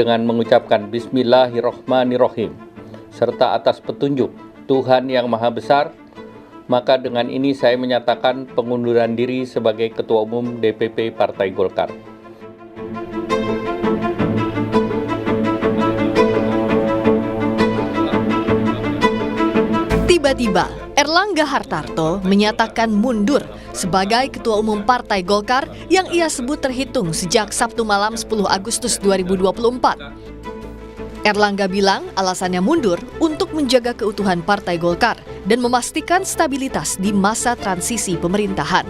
dengan mengucapkan Bismillahirrohmanirrohim, serta atas petunjuk Tuhan Yang Maha Besar, maka dengan ini saya menyatakan pengunduran diri sebagai Ketua Umum DPP Partai Golkar. Tiba-tiba, Erlangga Hartarto menyatakan mundur sebagai Ketua Umum Partai Golkar yang ia sebut terhitung sejak Sabtu malam 10 Agustus 2024. Erlangga bilang alasannya mundur untuk menjaga keutuhan Partai Golkar dan memastikan stabilitas di masa transisi pemerintahan.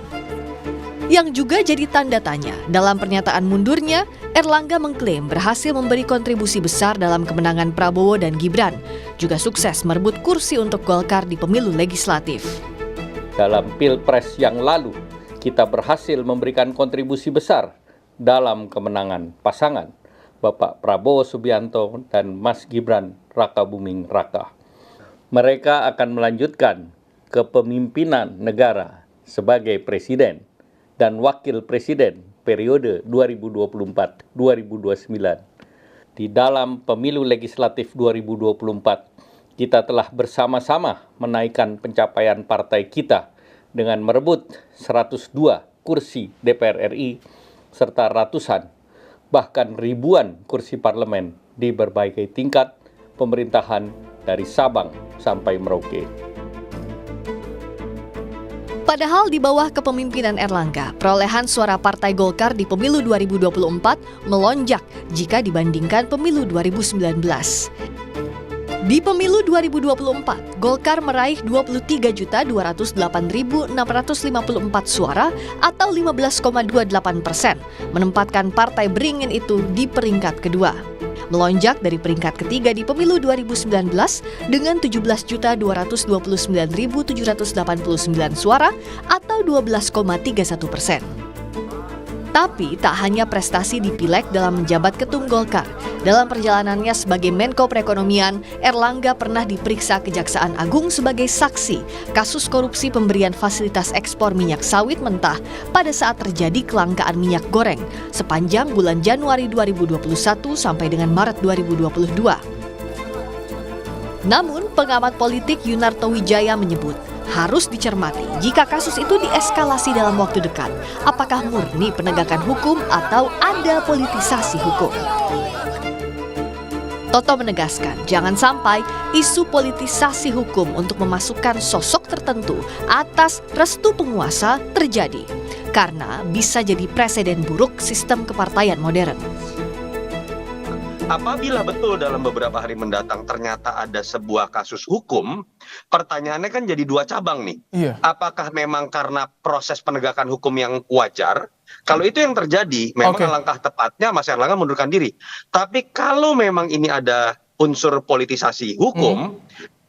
Yang juga jadi tanda tanya dalam pernyataan mundurnya, Erlangga mengklaim berhasil memberi kontribusi besar dalam kemenangan Prabowo dan Gibran, juga sukses merebut kursi untuk Golkar di pemilu legislatif. Dalam Pilpres yang lalu, kita berhasil memberikan kontribusi besar dalam kemenangan pasangan Bapak Prabowo Subianto dan Mas Gibran Rakabuming Raka. Mereka akan melanjutkan kepemimpinan negara sebagai presiden dan wakil presiden periode 2024-2029. Di dalam pemilu legislatif 2024, kita telah bersama-sama menaikkan pencapaian partai kita dengan merebut 102 kursi DPR RI serta ratusan, bahkan ribuan kursi parlemen di berbagai tingkat pemerintahan dari Sabang sampai Merauke. Padahal di bawah kepemimpinan Erlangga, perolehan suara Partai Golkar di pemilu 2024 melonjak jika dibandingkan pemilu 2019. Di pemilu 2024, Golkar meraih 23.208.654 suara atau 15,28%, menempatkan partai beringin itu di peringkat kedua. Melonjak dari peringkat ketiga di pemilu 2019 dengan 17.229.789 suara atau 12,31%. Tapi tak hanya prestasi di Pileg dalam menjabat ketum Golkar. Dalam perjalanannya sebagai Menko Perekonomian, Erlangga pernah diperiksa Kejaksaan Agung sebagai saksi kasus korupsi pemberian fasilitas ekspor minyak sawit mentah pada saat terjadi kelangkaan minyak goreng sepanjang bulan Januari 2021 sampai dengan Maret 2022. Namun, pengamat politik Yunarto Wijaya menyebut harus dicermati jika kasus itu dieskalasi dalam waktu dekat. Apakah murni penegakan hukum atau ada politisasi hukum? Toto menegaskan, jangan sampai isu politisasi hukum untuk memasukkan sosok tertentu atas restu penguasa terjadi, karena bisa jadi presiden buruk sistem kepartaian modern. Apabila betul dalam beberapa hari mendatang ternyata ada sebuah kasus hukum, pertanyaannya kan jadi dua cabang nih. Iya. Apakah memang karena proses penegakan hukum yang wajar? Kalau itu yang terjadi, memang langkah tepatnya Mas Erlangga mundurkan diri. Tapi kalau memang ini ada unsur politisasi hukum,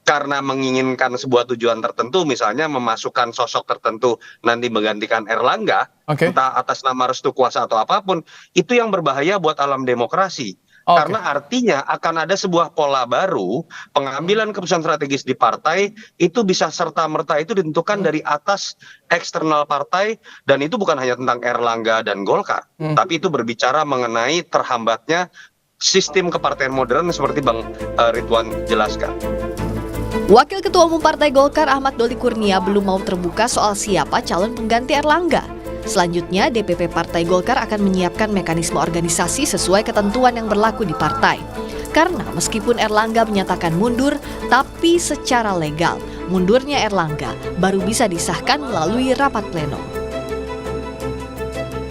karena menginginkan sebuah tujuan tertentu, misalnya memasukkan sosok tertentu nanti menggantikan Erlangga, entah atas nama restu kuasa atau apapun, itu yang berbahaya buat alam demokrasi. Karena artinya akan ada sebuah pola baru, pengambilan keputusan strategis di partai itu bisa serta-merta itu ditentukan dari atas eksternal partai, dan itu bukan hanya tentang Erlangga dan Golkar, tapi itu berbicara mengenai terhambatnya sistem kepartaian modern seperti Bang Ridwan jelaskan. Wakil Ketua Umum Partai Golkar Ahmad Doli Kurnia belum mau terbuka soal siapa calon pengganti Erlangga. Selanjutnya, DPP Partai Golkar akan menyiapkan mekanisme organisasi sesuai ketentuan yang berlaku di partai. Karena meskipun Erlangga menyatakan mundur, tapi secara legal, mundurnya Erlangga baru bisa disahkan melalui rapat pleno.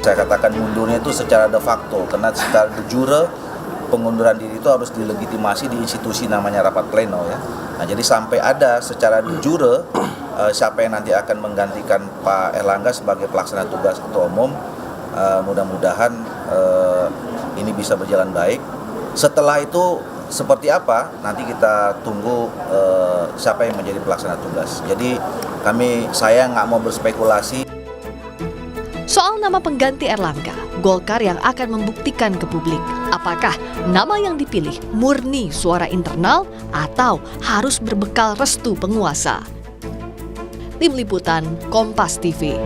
Saya katakan mundurnya itu secara de facto, karena secara de jure pengunduran diri itu harus dilegitimasi di institusi namanya rapat pleno ya. Nah, jadi sampai ada secara de jure siapa yang nanti akan menggantikan Pak Erlangga sebagai pelaksana tugas Ketua Umum, mudah-mudahan ini bisa berjalan baik. Setelah itu seperti apa, nanti kita tunggu siapa yang menjadi pelaksana tugas. Jadi saya nggak mau berspekulasi. Soal nama pengganti Erlangga, Golkar yang akan membuktikan ke publik apakah nama yang dipilih murni suara internal atau harus berbekal restu penguasa. Tim Liputan Kompas TV.